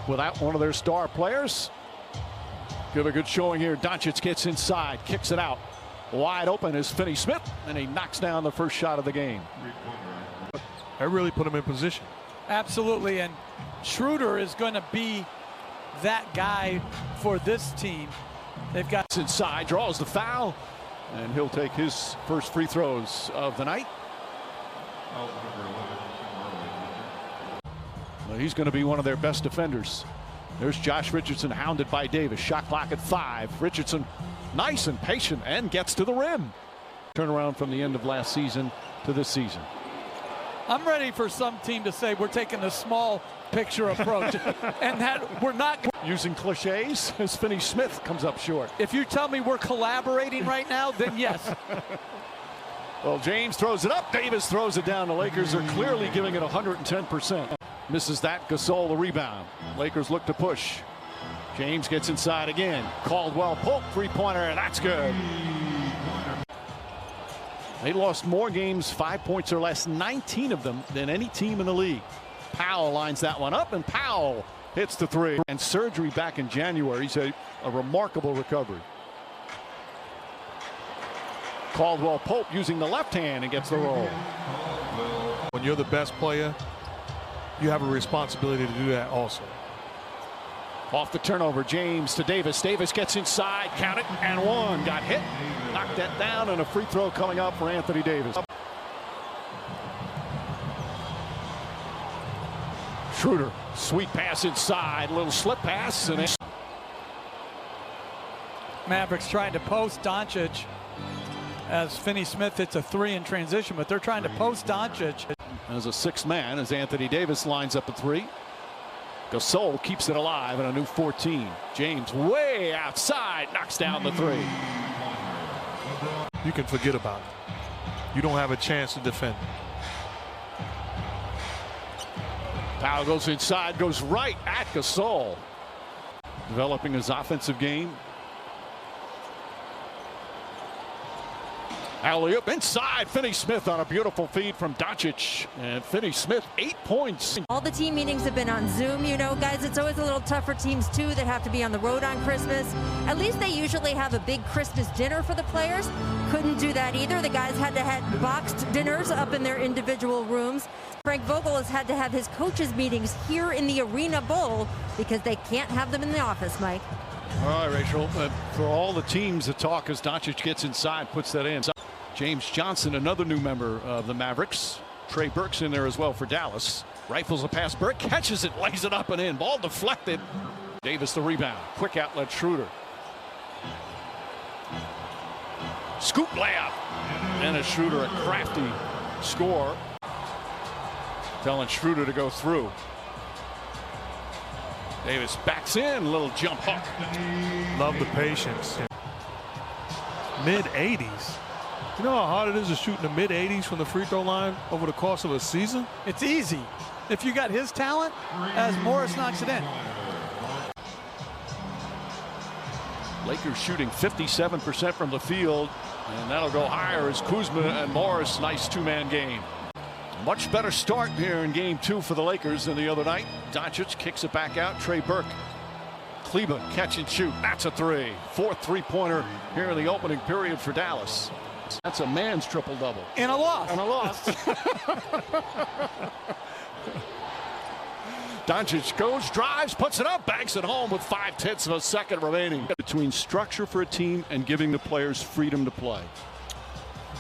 without one of their star players. Give a good showing here. Doncic gets inside, kicks it out. Wide open is Finney Smith, and he knocks down the first shot of the game. That really put him in position. Absolutely, and Schroeder is going to be that guy for this team. They've got inside, draws the foul, and he'll take his first free throws of the night. Well, he's going to be one of their best defenders. There's Josh Richardson hounded by Davis. Shot clock at 5. Richardson nice and patient and gets to the rim. Turnaround from the end of last season to this season. I'm ready for some team to say we're taking a small picture approach and that we're not using cliches as Finney Smith comes up short. If you tell me we're collaborating right now, then yes. Well, James throws it up. Davis throws it down. The Lakers are clearly giving it 110%. Misses that. Gasol the rebound. Lakers look to push. James gets inside again. Caldwell Pope three-pointer. That's good. They lost more games 5 points or less, 19 of them, than any team in the league. Powell lines that one up, and Powell hits the three. And surgery back in January. He's a remarkable recovery. Caldwell Pope using the left hand and gets the roll. When you're the best player, you have a responsibility to do that also. Off the turnover, James to Davis. Davis gets inside, count it, and one. Got hit, knocked that down, and a free throw coming up for Anthony Davis. Schroeder, sweet pass inside, little slip pass, and Mavericks trying to post Doncic as Finney Smith hits a 3 in transition, but they're trying to post Doncic. As a 6th man, as Anthony Davis lines up a 3. Gasol keeps it alive in a new 14. James way outside, knocks down the 3. You can forget about it. You don't have a chance to defend. Powell goes inside, goes right at Gasol. Developing his offensive game. Alley-oop inside. Finney Smith on a beautiful feed from Doncic. And Finney Smith, 8 points. All the team meetings have been on Zoom. You know, guys, it's always a little tough for teams, too, that have to be on the road on Christmas. At least they usually have a big Christmas dinner for the players. Couldn't do that either. The guys had to have boxed dinners up in their individual rooms. Frank Vogel has had to have his coaches meetings here in the Arena Bowl because they can't have them in the office, Mike. All right, Rachel. For all the teams that talk as Doncic gets inside, puts that in. James Johnson, another new member of the Mavericks. Trey Burke's in there as well for Dallas. Rifles a pass. Burke catches it, lays it up and in. Ball deflected. Davis the rebound. Quick outlet Schroeder. Scoop layup. And a Schroeder, a crafty score. Telling Schroeder to go through. Davis backs in. Little jump hook. Love the patience. Mid-80s. You know how hard it is to shoot in the mid-80s from the free throw line over the course of a season? It's easy. If you got his talent, as Morris knocks it in. Lakers shooting 57% from the field, and that'll go higher as Kuzma and Morris. Nice two-man game. Much better start here in game 2 for the Lakers than the other night. Doncic kicks it back out. Trey Burke. Kleba catch and shoot. That's a 3. 4th three-pointer here in the opening period for Dallas. That's a man's triple-double. And a loss. And a loss. Doncic goes, drives, puts it up, banks it home with 5/10 of a second remaining. Between structure for a team and giving the players freedom to play.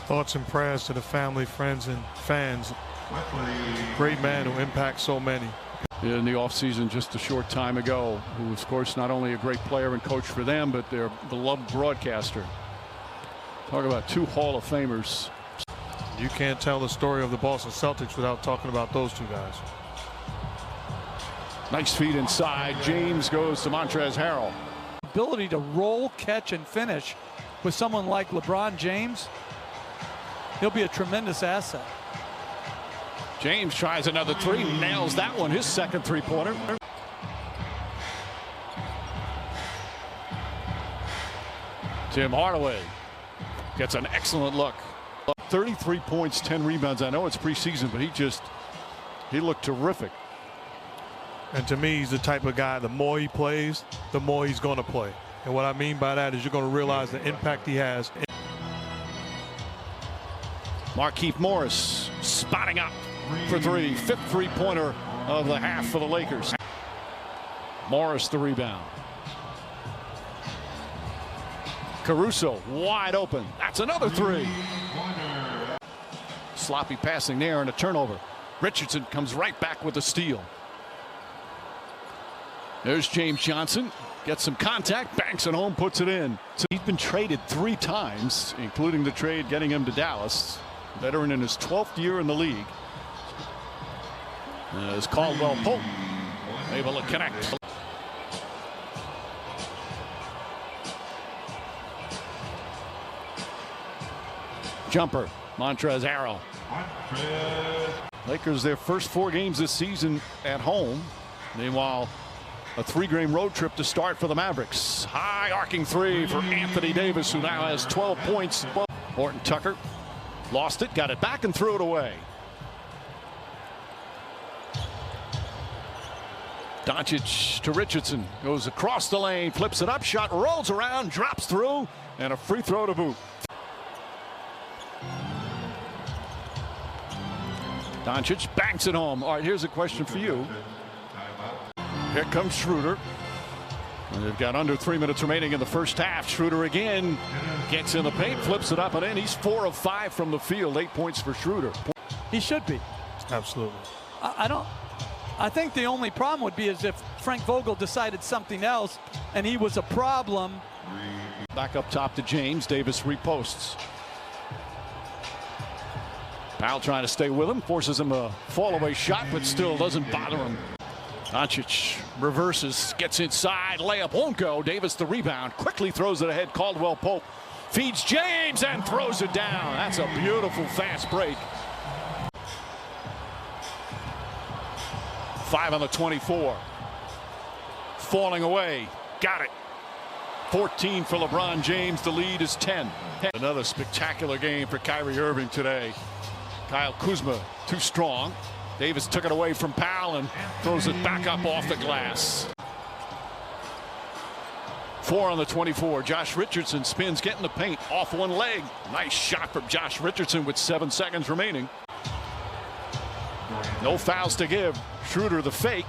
Thoughts and prayers to the family, friends, and fans. Great man who impacts so many. In the offseason just a short time ago, who was, of course, not only a great player and coach for them, but their beloved broadcaster. Talk about 2 Hall of Famers. You can't tell the story of the Boston Celtics without talking about those 2 guys. Nice feed inside. James goes to Montrezl Harrell. Ability to roll, catch, and finish with someone like LeBron James, he'll be a tremendous asset. James tries another 3, nails that one, his 2nd three-pointer. Tim Hardaway gets an excellent look. 33 points, 10 rebounds. I know it's preseason, but he looked terrific. And to me, he's the type of guy, the more he plays, the more he's going to play. And what I mean by that is you're going to realize the impact he has. Markieff Morris spotting up for three. Fifth three-pointer of the half for the Lakers. Morris the rebound. Caruso wide open. That's another three. Sloppy passing there and a turnover. Richardson comes right back with a steal. There's James Johnson. Gets some contact, banks it home, puts it in. So he's been traded 3 times, including the trade getting him to Dallas. Veteran in his 12th year in the league. As Caldwell Pope able to connect. Jumper, Montrezl Harrell. Lakers their first 4 games this season at home. Meanwhile, a 3-game road trip to start for the Mavericks. High arcing three for Anthony Davis, who now has 12 points. Horton Tucker lost it, got it back and threw it away. Doncic to Richardson, goes across the lane, flips it up, shot rolls around, drops through, and a free throw to boot. Doncic banks it home. All right, here's a question for you. Here comes Schroeder. And they've got under 3 minutes remaining in the first half. Schroeder again gets in the paint, flips it up and in. He's 4 of 5 from the field. 8 points for Schroeder. He should be. Absolutely. I think the only problem would be is if Frank Vogel decided something else and he was a problem. Back up top to James. Davis reposts. Powell trying to stay with him, forces him a fall-away shot, but still doesn't bother him. Doncic reverses, gets inside, layup won't go. Davis the rebound, quickly throws it ahead. Caldwell Pope feeds James and throws it down. That's a beautiful fast break. 5 on the 24. Falling away, got it. 14 for LeBron James, the lead is 10. Another spectacular game for Kyrie Irving today. Kyle Kuzma too strong. Davis took it away from Powell and throws it back up off the glass. 4 on the 24. Josh Richardson spins, getting the paint off one leg. Nice shot from Josh Richardson with 7 seconds remaining. No fouls to give. Schroeder the fake.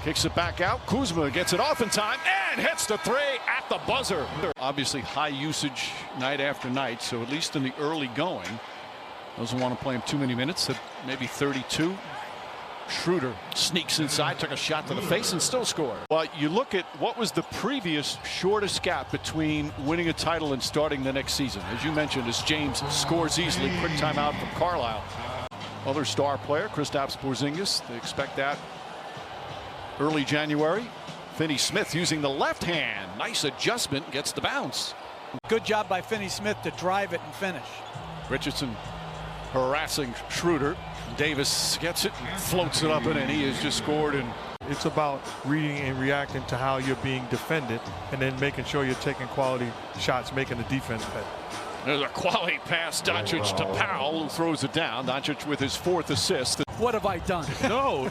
Kicks it back out. Kuzma gets it off in time and hits the 3 at the buzzer. Obviously high usage night after night, so at least in the early going. Doesn't want to play him too many minutes, at maybe 32. Schroeder sneaks inside, took a shot to the face and still scored. Well, you look at what was the previous shortest gap between winning a title and starting the next season. As you mentioned, as James scores easily, quick timeout from Carlisle. Other star player, Kristaps Porzingis, they expect that early January. Finney-Smith using the left hand. Nice adjustment, gets the bounce. Good job by Finney-Smith to drive it and finish. Richardson harassing Schroeder. Davis gets it and floats it up and in. He has just scored. And it's about reading and reacting to how you're being defended and then making sure you're taking quality shots, making the defense better. There's a quality pass. Doncic to Powell, who throws it down. Doncic with his 4th assist. What have I done? No,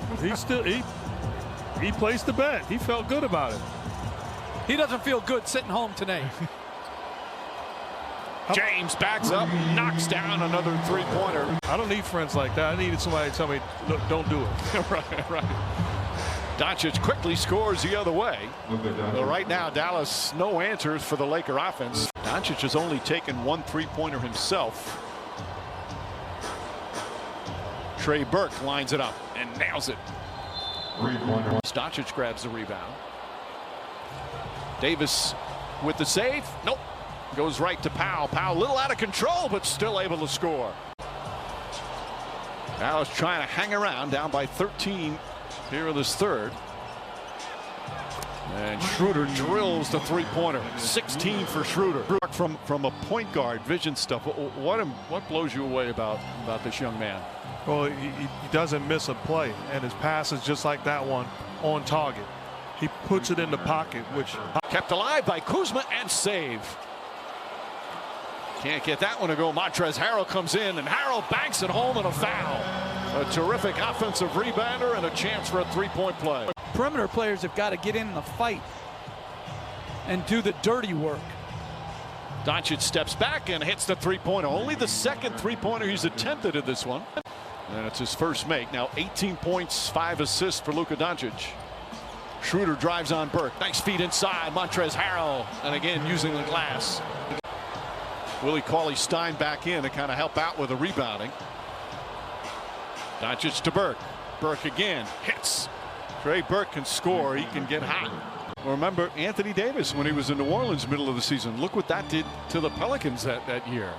he placed the bet. He felt good about it. He doesn't feel good sitting home tonight. James backs up, knocks down another 3-pointer. I don't need friends like that. I needed somebody to tell me, look, don't do it. right. Doncic quickly scores the other way. Well, right now, Dallas, no answers for the Laker offense. Doncic has only taken 1 3-pointer himself. Trey Burke lines it up and nails it. Doncic grabs the rebound. Davis with the save. Nope. Goes right to Powell. Powell a little out of control, but still able to score. Dallas trying to hang around, down by 13 here in this third. And Schroeder drills the 3-pointer. 16 for Schroeder. From a point guard, vision stuff. What blows you away about this young man? Well, he doesn't miss a play, and his pass is just like that one, on target. He puts it in the pocket, which kept alive by Kuzma and save. Can't get that one to go. Montrezl Harrell comes in, and Harrell banks it home and a foul. A terrific offensive rebounder and a chance for a three-point play. Perimeter players have got to get in the fight and do the dirty work. Doncic steps back and hits the three-pointer. Only the second three-pointer he's attempted in this one. And it's his first make. Now 18 points, 5 assists for Luka Doncic. Schroeder drives on Burke. Nice feed inside. Montrezl Harrell. And again, using the glass. Willie Cauley-Stein back in to kind of help out with the rebounding. Doncic to Burke. Burke again. Hits. Trey Burke can score. He can get hot. Remember Anthony Davis when he was in New Orleans middle of the season. Look what that did to the Pelicans that year.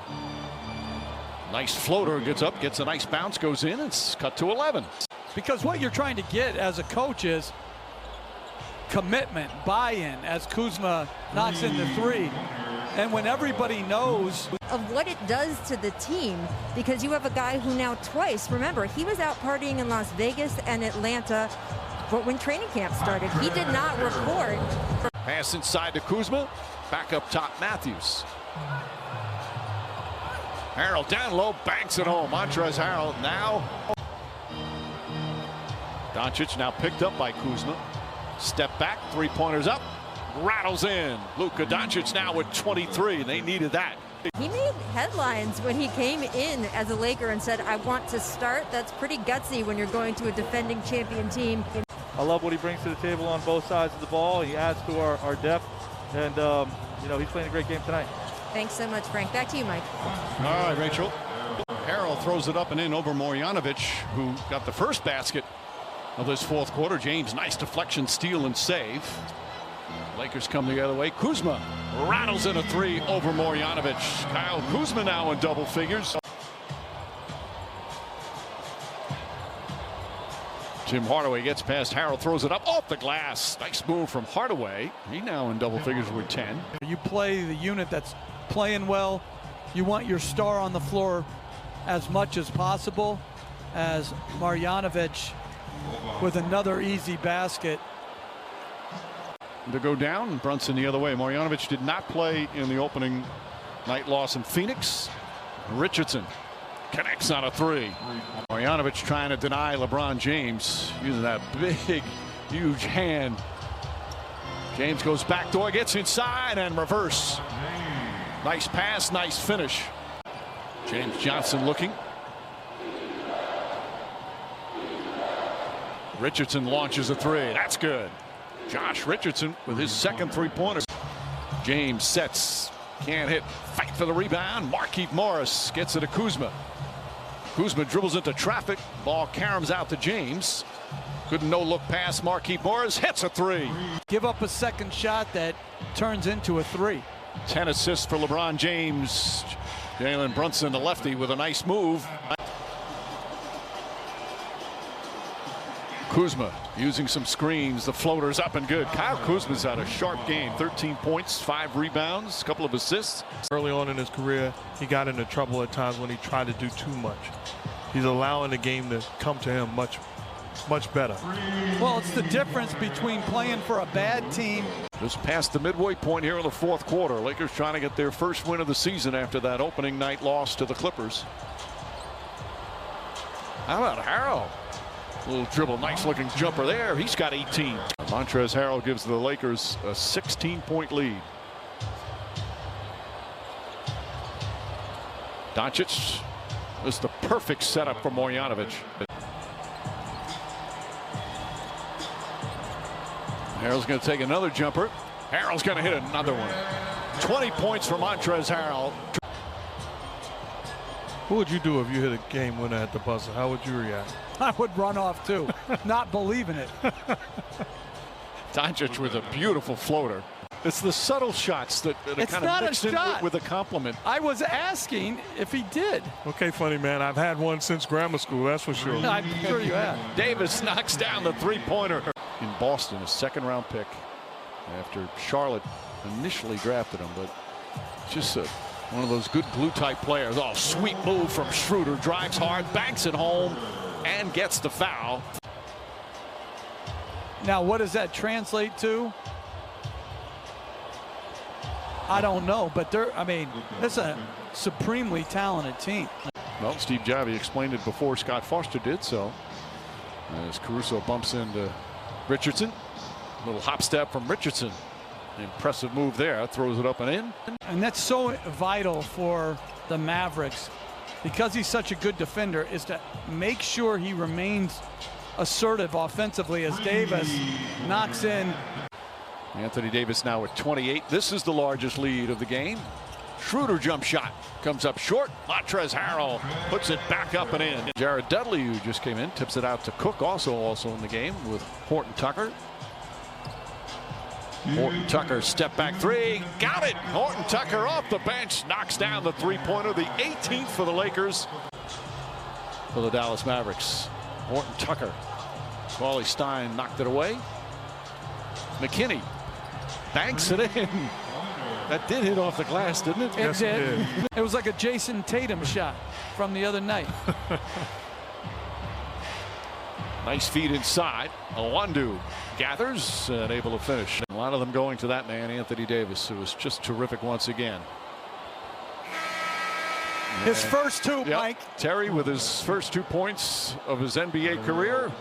Nice floater, gets up, gets a nice bounce, goes in, it's cut to 11. Because what you're trying to get as a coach is commitment, buy-in as Kuzma knocks in the three. And when everybody knows of what it does to the team, because you have a guy who now twice, remember, he was out partying in Las Vegas and Atlanta but when training camp started. He did not report. Pass inside to Kuzma, back up top Matthews. Harrell down low, banks it home. Montrezl Harrell now. Doncic now picked up by Kuzma. Step back, three-pointers up, rattles in. Luka Doncic now with 23. They needed that. He made headlines when he came in as a Laker and said, I want to start. That's pretty gutsy when you're going to a defending champion team. I love what he brings to the table on both sides of the ball. He adds to our depth, and you know, he's playing a great game tonight. Thanks so much, Frank. Back to you, Mike. All right, Rachel. Harrell throws it up and in over Marjanovic, who got the first basket of this fourth quarter. James, nice deflection, steal, and save. Lakers come the other way. Kuzma rattles in a three over Marjanovic. Kyle Kuzma now in double figures. Tim Hardaway gets past Harrell, throws it up off the glass. Nice move from Hardaway. He now in double figures with 10. you play the unit that's playing well, you want your star on the floor as much as possible. As Marjanovic with another easy basket. To go down, Brunson the other way. Marjanovic did not play in the opening night loss in Phoenix. Richardson connects on a three. Marjanovic trying to deny LeBron James using that big, huge hand. James goes backdoor, gets inside and reverse. Nice pass, nice finish. James Johnson looking. Richardson launches a three. That's good. Josh Richardson with his second three-pointer. James sets, can't hit, fight for the rebound. Markieff Morris gets it to Kuzma. Kuzma dribbles into traffic, ball caroms out to James. Good no-look pass, Markieff Morris hits a three. Give up a second shot that turns into a three. 10 assists for LeBron James. Jalen Brunson, the lefty, with a nice move. Kuzma using some screens. The floater's up and good. Kyle Kuzma's had a sharp game. 13 points, 5 rebounds, a couple of assists. Early on in his career, he got into trouble at times when he tried to do too much. He's allowing the game to come to him much better. Well, it's the difference between playing for a bad team. Just past the midway point here in the fourth quarter. Lakers trying to get their first win of the season after that opening night loss to the Clippers. How about Harrell? Little dribble, nice looking jumper there. He's got 18. Montrezl Harrell gives the Lakers a 16-point lead. Doncic is the perfect setup for Marjanovic. Harrell's going to take another jumper. Harrell's going to hit another one. 20 points for Montrezl Harrell. What would you do if you hit a game winner at the buzzer? How would you react? I would run off too, not believing it. Doncic with a beautiful floater. It's the subtle shots that are kind of mixed in with a compliment. I was asking if he did. Okay, funny man. I've had one since grammar school, that's for sure. I'm sure you have. Davis knocks down the three-pointer. In Boston, a second-round pick after Charlotte initially drafted him, but just one of those good glue-type players. Oh, sweet move from Schroeder. Drives hard, banks it home, and gets the foul. Now, what does that translate to? I don't know, but I mean, it's a supremely talented team. Well, Steve Javie explained it before Scott Foster did so. As Caruso bumps into Richardson. A little hop step from Richardson. Impressive move there. Throws it up and in. And that's so vital for the Mavericks, because he's such a good defender, is to make sure he remains assertive offensively as Davis knocks in. Anthony Davis now at 28. This is the largest lead of the game. Schroeder jump shot comes up short. Montrezl Harrell puts it back up and in. Jared Dudley, who just came in, tips it out to Cook, also in the game with Horton Tucker. Horton Tucker step back three, got it. Horton Tucker off the bench knocks down the three-pointer, the 18th for the Lakers. For the Dallas Mavericks, Horton Tucker. Wally Stein knocked it away. McKinney banks it in. That did hit off the glass, didn't it? Yes, it did. It was like a Jason Tatum shot from the other night. Nice feed inside. Awandu gathers and able to finish. A lot of them going to that man, Anthony Davis, who was just terrific once again. His first two, yep. Mike. Terry with his first 2 points of his NBA career.